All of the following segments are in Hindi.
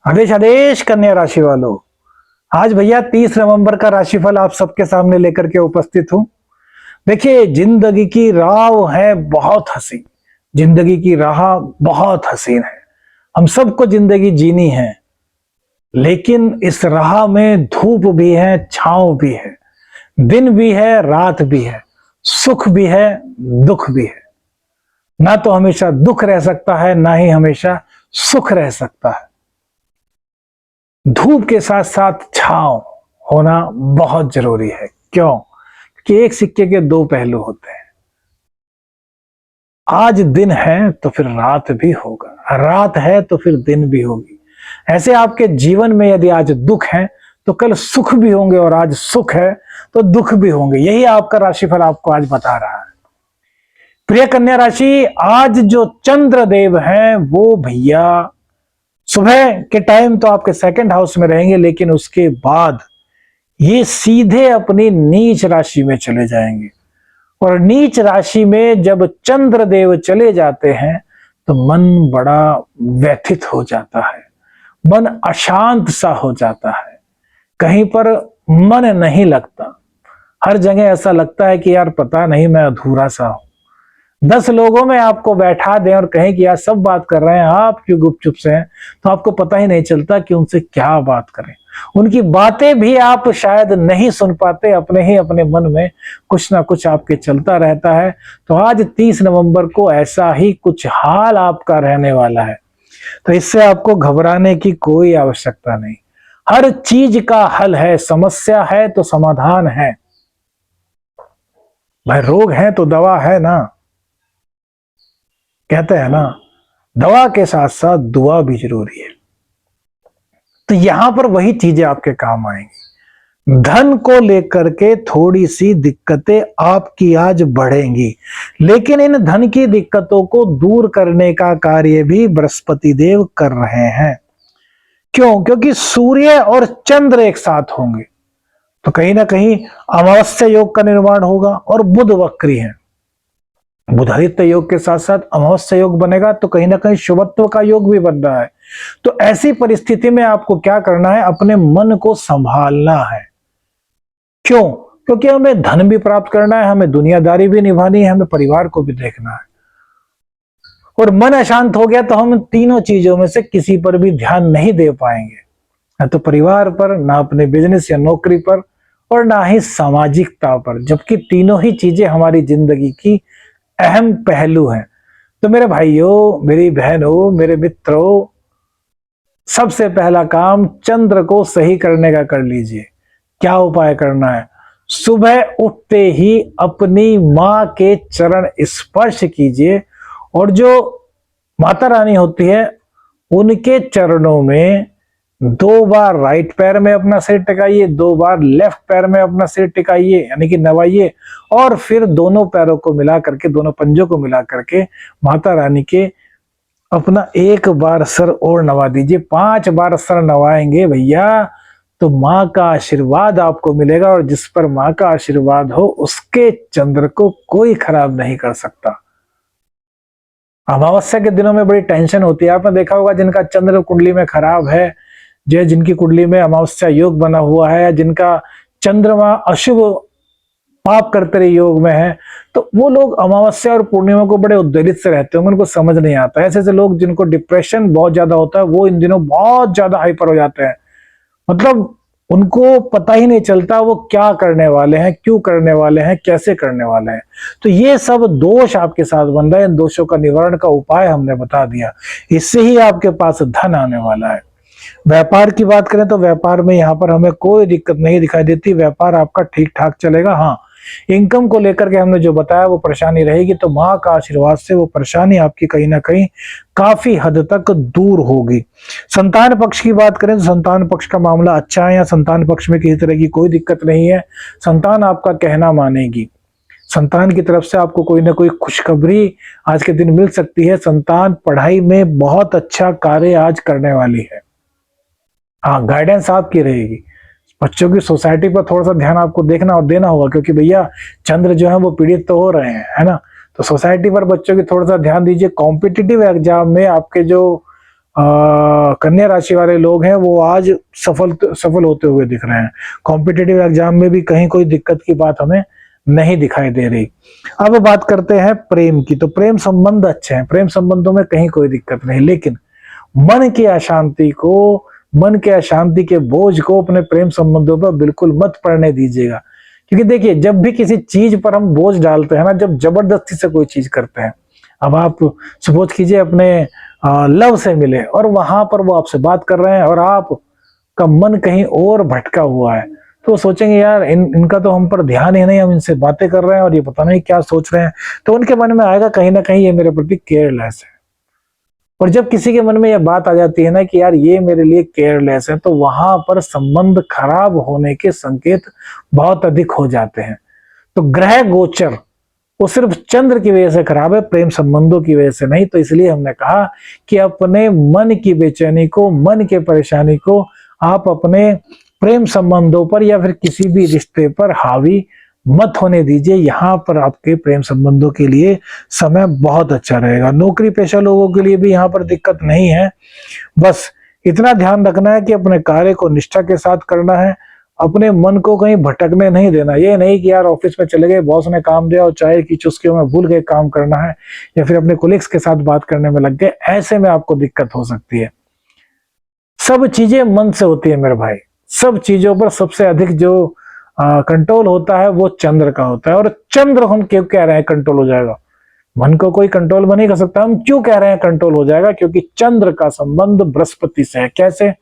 आदेश आदेश कन्या राशि वालों, आज भैया 30 नवंबर का राशिफल आप सबके सामने लेकर के उपस्थित हूं। देखिए, जिंदगी की राह है बहुत हसीन। जिंदगी की राह बहुत हसीन है। हम सबको जिंदगी जीनी है, लेकिन इस राह में धूप भी है, छांव भी है, दिन भी है, रात भी है, सुख भी है, दुख भी है। ना तो हमेशा दुख रह सकता है, ना ही हमेशा सुख रह सकता है। धूप के साथ साथ छांव होना बहुत जरूरी है। क्यों? कि एक सिक्के के दो पहलू होते हैं। आज दिन है तो फिर रात भी होगा, रात है तो फिर दिन भी होगी। ऐसे आपके जीवन में यदि आज दुख है तो कल सुख भी होंगे, और आज सुख है तो दुख भी होंगे। यही आपका राशिफल आपको आज बता रहा है। प्रिय कन्या राशि, आज जो चंद्र देव हैं वो भैया सुबह के टाइम तो आपके सेकंड हाउस में रहेंगे, लेकिन उसके बाद ये सीधे अपनी नीच राशि में चले जाएंगे। और नीच राशि में जब चंद्र देव चले जाते हैं तो मन बड़ा व्यथित हो जाता है, मन अशांत सा हो जाता है, कहीं पर मन नहीं लगता। हर जगह ऐसा लगता है कि यार पता नहीं मैं अधूरा सा हूं। 10 लोगों में आपको बैठा दें और कहें कि यार सब बात कर रहे हैं, आप क्यों गुपचुप से हैं, तो आपको पता ही नहीं चलता कि उनसे क्या बात करें। उनकी बातें भी आप शायद नहीं सुन पाते, अपने ही अपने मन में कुछ ना कुछ आपके चलता रहता है। तो आज 30 नवंबर को ऐसा ही कुछ हाल आपका रहने वाला है। तो इससे आपको घबराने की कोई आवश्यकता नहीं। हर चीज का हल है, समस्या है तो समाधान है। भाई रोग है तो दवा है ना, कहते हैं ना, दवा के साथ साथ दुआ भी जरूरी है। तो यहां पर वही चीजें आपके काम आएंगी। धन को लेकर के थोड़ी सी दिक्कतें आपकी आज बढ़ेंगी, लेकिन इन धन की दिक्कतों को दूर करने का कार्य भी बृहस्पति देव कर रहे हैं। क्यों? क्योंकि सूर्य और चंद्र एक साथ होंगे तो कहीं ना कहीं अमावस्या योग का निर्माण होगा, और बुध वक्री है। बुधादित्य योग के साथ साथ अमावस्या योग बनेगा तो कहीं ना कहीं शुभत्व का योग भी बन रहा है। तो ऐसी परिस्थिति में आपको क्या करना है? अपने मन को संभालना है। क्यों? क्योंकि हमें धन भी प्राप्त करना है, हमें दुनियादारी भी निभानी है, हमें परिवार को भी देखना है। और मन अशांत हो गया तो हम तीनों चीजों में से किसी पर भी ध्यान नहीं दे पाएंगे, ना तो परिवार पर, ना अपने बिजनेस या नौकरी पर, और ना ही सामाजिकता पर, जबकि तीनों ही चीजें हमारी जिंदगी की अहम पहलू हैं। तो मेरे भाइयों, मेरी बहनों, मेरे मित्रों, सबसे पहला काम चंद्र को सही करने का कर लीजिए। क्या उपाय करना है? सुबह उठते ही अपनी मां के चरण स्पर्श कीजिए, और जो माता रानी होती है उनके चरणों में 2 बार राइट पैर में अपना सिर टिकाइए, 2 बार लेफ्ट पैर में अपना सिर टिकाइए, यानी कि नवाइए, और फिर दोनों पैरों को मिला करके, दोनों पंजों को मिला करके माता रानी के अपना 1 बार सर और नवा दीजिए। 5 बार सर नवाएंगे भैया तो माँ का आशीर्वाद आपको मिलेगा, और जिस पर माँ का आशीर्वाद हो उसके चंद्र को कोई खराब नहीं कर सकता। अमावस्या के दिनों में बड़ी टेंशन होती है। आपने देखा होगा जिनका चंद्र कुंडली में खराब है, जिनकी कुंडली में अमावस्या योग बना हुआ है, या जिनका चंद्रमा अशुभ पाप करते रहे योग में है, तो वो लोग अमावस्या और पूर्णिमा को बड़े उद्वेलित से रहते होंगे, उनको समझ नहीं आता। ऐसे ऐसे लोग जिनको डिप्रेशन बहुत ज्यादा होता है वो इन दिनों बहुत ज्यादा हाइपर हो जाते हैं। मतलब उनको पता ही नहीं चलता वो क्या करने वाले हैं, क्यों करने वाले हैं, कैसे करने वाले हैं। तो ये सब दोष आपके साथ बन रहे हैं। इन दोषों का निवारण का उपाय हमने बता दिया, इससे ही आपके पास धन आने वाला है। व्यापार की बात करें तो व्यापार में यहाँ पर हमें कोई दिक्कत नहीं दिखाई देती, व्यापार आपका ठीक ठाक चलेगा। हाँ, इनकम को लेकर के हमने जो बताया वो परेशानी रहेगी, तो माँ का आशीर्वाद से वो परेशानी आपकी कहीं ना कहीं काफी हद तक दूर होगी। संतान पक्ष की बात करें तो संतान पक्ष का मामला अच्छा है, या संतान पक्ष में किसी तरह की कोई दिक्कत नहीं है। संतान आपका कहना मानेगी, संतान की तरफ से आपको कोई ना कोई खुशखबरी आज के दिन मिल सकती है। संतान पढ़ाई में बहुत अच्छा कार्य आज करने वाली है। हाँ, गाइडेंस आपकी रहेगी। बच्चों की सोसाइटी पर थोड़ा सा ध्यान आपको देखना और देना होगा, क्योंकि भैया चंद्र जो है वो पीड़ित तो हो रहे हैं, है ना। तो सोसाइटी पर बच्चों की थोड़ा सा ध्यान दीजिए। कॉम्पिटिटिव एग्जाम में आपके जो कन्या राशि वाले लोग हैं वो आज सफल होते हुए दिख रहे हैं। कॉम्पिटिटिव एग्जाम में भी कहीं कोई दिक्कत की बात हमें नहीं दिखाई दे रही। अब बात करते हैं प्रेम की। तो प्रेम संबंध अच्छे हैं, प्रेम संबंधों में कहीं कोई दिक्कत नहीं, लेकिन मन की अशांति के बोझ को अपने प्रेम संबंधों पर बिल्कुल मत पड़ने दीजिएगा। क्योंकि देखिए, जब भी किसी चीज पर हम बोझ डालते हैं ना, जब जबरदस्ती से कोई चीज करते हैं, अब आप सपोज कीजिए अपने लव से मिले और वहां पर वो आपसे बात कर रहे हैं और आपका मन कहीं और भटका हुआ है, तो सोचेंगे यार इनका तो हम पर ध्यान ही नहीं, हम इनसे बातें कर रहे हैं और ये पता नहीं क्या सोच रहे हैं। तो उनके मन में आएगा कहीं ना कहीं ये मेरे प्रति केयरलेस है। और जब किसी के मन में यह बात आ जाती है ना कि यार ये मेरे लिए केयरलेस है, तो वहां पर संबंध खराब होने के संकेत बहुत अधिक हो जाते हैं। तो ग्रह गोचर वो सिर्फ चंद्र की वजह से खराब है, प्रेम संबंधों की वजह से नहीं। तो इसलिए हमने कहा कि अपने मन की बेचैनी को, मन के परेशानी को आप अपने प्रेम संबंधों पर या फिर किसी भी रिश्ते पर हावी मत होने दीजिए। यहां पर आपके प्रेम संबंधों के लिए समय बहुत अच्छा रहेगा। नौकरी पेशा लोगों के लिए भी यहां पर दिक्कत नहीं है। बस इतना ध्यान रखना है कि अपने कार्य को निष्ठा के साथ करना है, अपने मन को कहीं भटकने नहीं देना। ये नहीं कि यार ऑफिस में चले गए, बॉस ने काम दिया और चाय की चुस्कियों में भूल गए काम करना है, या फिर अपने कोलिग्स के साथ बात करने में लग गए, ऐसे में आपको दिक्कत हो सकती है। सब चीजें मन से होती है मेरे भाई। सब चीजों पर सबसे अधिक जो कंट्रोल होता है वो चंद्र का होता है। और चंद्र हम क्यों कह रहे हैं कंट्रोल हो जाएगा, मन को कोई कंट्रोल में नहीं कर सकता। हम क्यों कह रहे हैं कंट्रोल हो जाएगा, क्योंकि चंद्र का संबंध बृहस्पति से है। कैसे?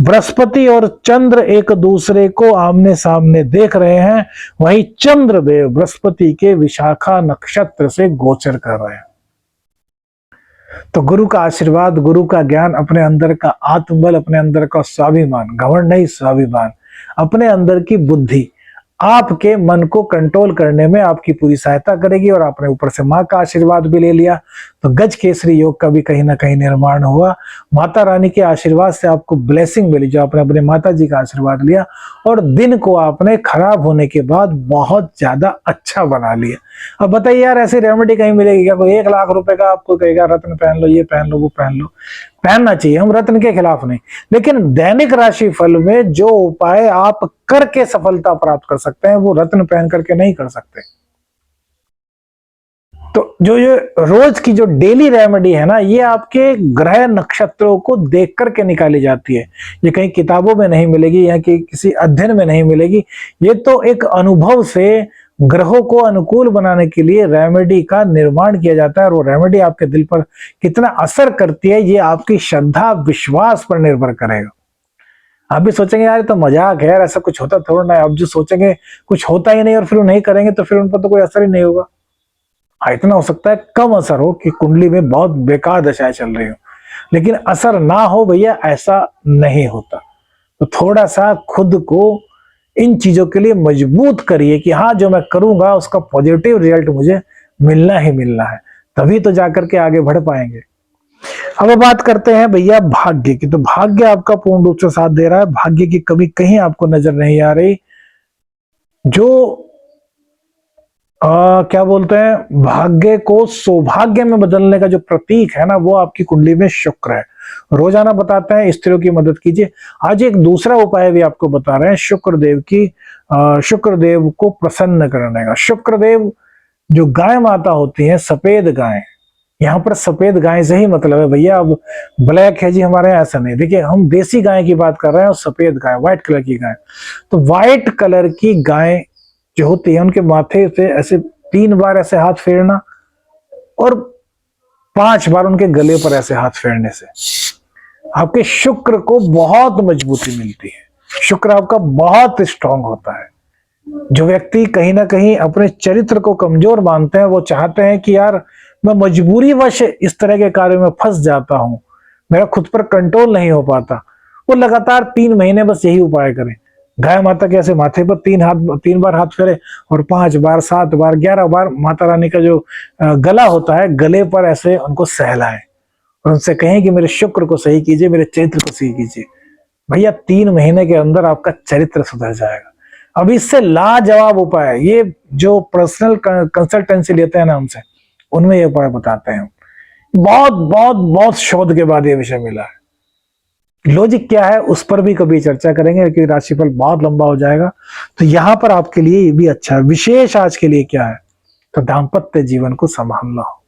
बृहस्पति और चंद्र एक दूसरे को आमने सामने देख रहे हैं, वही चंद्रदेव बृहस्पति के विशाखा नक्षत्र से गोचर कर रहे हैं। तो गुरु का आशीर्वाद, गुरु का ज्ञान, अपने अंदर का आत्मबल, अपने अंदर का स्वाभिमान, घमंड नहीं स्वाभिमान, अपने अंदर की बुद्धि आपके मन को कंट्रोल करने में आपकी पूरी सहायता करेगी। और आपने ऊपर से माँ का आशीर्वाद भी ले लिया, तो गज केसरी योग का भी कहीं ना कहीं निर्माण हुआ। माता रानी के आशीर्वाद से आपको ब्लेसिंग मिली, जो आपने अपने माता जी का आशीर्वाद लिया, और दिन को आपने खराब होने के बाद बहुत ज्यादा अच्छा बना लिया। अब बताइए यार, ऐसी रेमेडी कहीं मिलेगी क्या? कोई 1 लाख रुपए का आपको कहेगा रत्न पहन लो, ये पहन लो, वो पहन लो। पहनना चाहिए, हम रत्न के खिलाफ नहीं, लेकिन दैनिक राशि फल में जो उपाय आप करके सफलता प्राप्त कर सकते हैं वो रत्न पहन करके नहीं कर सकते। तो जो ये रोज की जो डेली रेमेडी है ना, ये आपके ग्रह नक्षत्रों को देख करके निकाली जाती है। ये कहीं किताबों में नहीं मिलेगी या कि किसी अध्ययन में नहीं मिलेगी। ये तो एक अनुभव से ग्रहों को अनुकूल बनाने के लिए रेमेडी का निर्माण किया जाता है। और वो रेमेडी आपके दिल पर कितना असर करती है, ये आपकी श्रद्धा विश्वास पर निर्भर करेगा। आप भी सोचेंगे यार तो मजाक है यार, ऐसा कुछ होता थोड़ा ना है। अब जो सोचेंगे कुछ होता ही नहीं और फिर वो नहीं करेंगे, तो फिर उन पर तो कोई असर ही नहीं होगा। हाँ, इतना हो सकता है कम असर हो कि कुंडली में बहुत बेकार दशाएं चल रही हो, लेकिन असर ना हो भैया, ऐसा नहीं होता। तो थोड़ा सा खुद को इन चीजों के लिए मजबूत करिए कि हाँ, जो मैं करूंगा उसका पॉजिटिव रिजल्ट मुझे मिलना ही मिलना है, तभी तो जाकर के आगे बढ़ पाएंगे। अब बात करते हैं भैया भाग्य की। तो भाग्य आपका पूर्ण रूप से साथ दे रहा है, भाग्य की कमी कहीं आपको नजर नहीं आ रही। जो क्या बोलते हैं, भाग्य को सौभाग्य में बदलने का जो प्रतीक है ना, वो आपकी कुंडली में शुक्र है। रोजाना बताते हैं स्त्रियों की मदद कीजिए। आज एक दूसरा उपाय भी आपको बता रहे हैं शुक्रदेव को प्रसन्न करने का। शुक्रदेव जो गाय माता होती है, सफेद गाय, यहाँ पर सफेद गाय से ही मतलब है भैया। अब ब्लैक है जी हमारे यहाँ, ऐसा नहीं। देखिए, हम देसी गाय की बात कर रहे हैं और सफेद गाय, व्हाइट कलर की गाय। तो व्हाइट कलर की गाय जो होती है, उनके माथे से ऐसे 3 बार ऐसे हाथ फेरना और 5 बार उनके गले पर ऐसे हाथ फेरने से आपके शुक्र को बहुत मजबूती मिलती है। शुक्र आपका बहुत स्ट्रांग होता है। जो व्यक्ति कहीं ना कहीं अपने चरित्र को कमजोर मानते हैं, वो चाहते हैं कि यार मैं मजबूरी वश इस तरह के कार्य में फंस जाता हूं, मेरा खुद पर कंट्रोल नहीं हो पाता, वो लगातार 3 महीने बस यही उपाय करें। गाय माता के ऐसे माथे पर 3 बार हाथ फेरे और 5 बार, 7 बार, 11 बार माता रानी का जो गला होता है, गले पर ऐसे उनको सहलाएं और उनसे कहें कि मेरे शुक्र को सही कीजिए, मेरे चरित्र को सही कीजिए। भैया 3 महीने के अंदर आपका चरित्र सुधर जाएगा। अब इससे लाजवाब उपाय, ये जो पर्सनल कंसल्टेंसी लेते हैं ना हमसे, उनमें ये उपाय बताते हैं। बहुत बहुत बहुत शोध के बाद ये विषय मिला है। लॉजिक क्या है उस पर भी कभी चर्चा करेंगे, क्योंकि राशिफल बहुत लंबा हो जाएगा। तो यहां पर आपके लिए ये भी अच्छा है। विशेष आज के लिए क्या है, तो दाम्पत्य जीवन को संभालना हो,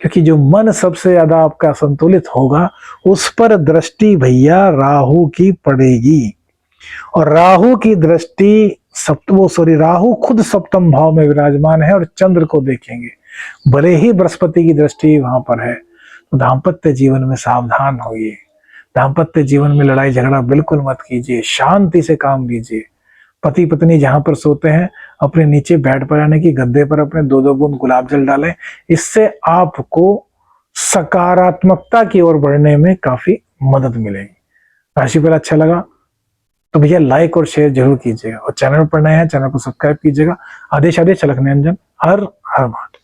क्योंकि जो मन सबसे ज्यादा आपका संतुलित होगा उस पर दृष्टि भैया राहु की पड़ेगी। और राहु की दृष्टि राहु खुद सप्तम भाव में विराजमान है और चंद्र को देखेंगे, भले ही बृहस्पति की दृष्टि वहां पर है। तो दाम्पत्य जीवन में सावधान होइए, दाम्पत्य जीवन में लड़ाई झगड़ा बिल्कुल मत कीजिए, शांति से काम लीजिए। पति पत्नी जहां पर सोते हैं अपने नीचे बेड पर यानी कि गद्दे पर अपने 2-2 बूंद गुलाब जल डालें। इससे आपको सकारात्मकता की ओर बढ़ने में काफी मदद मिलेगी। राशिफल अच्छा लगा तो भैया लाइक और शेयर जरूर कीजिएगा, और चैनल पर नए हैं चैनल को सब्सक्राइब कीजिएगा। आदेश आदेश, छलक निरंजन, हर हर महादेव।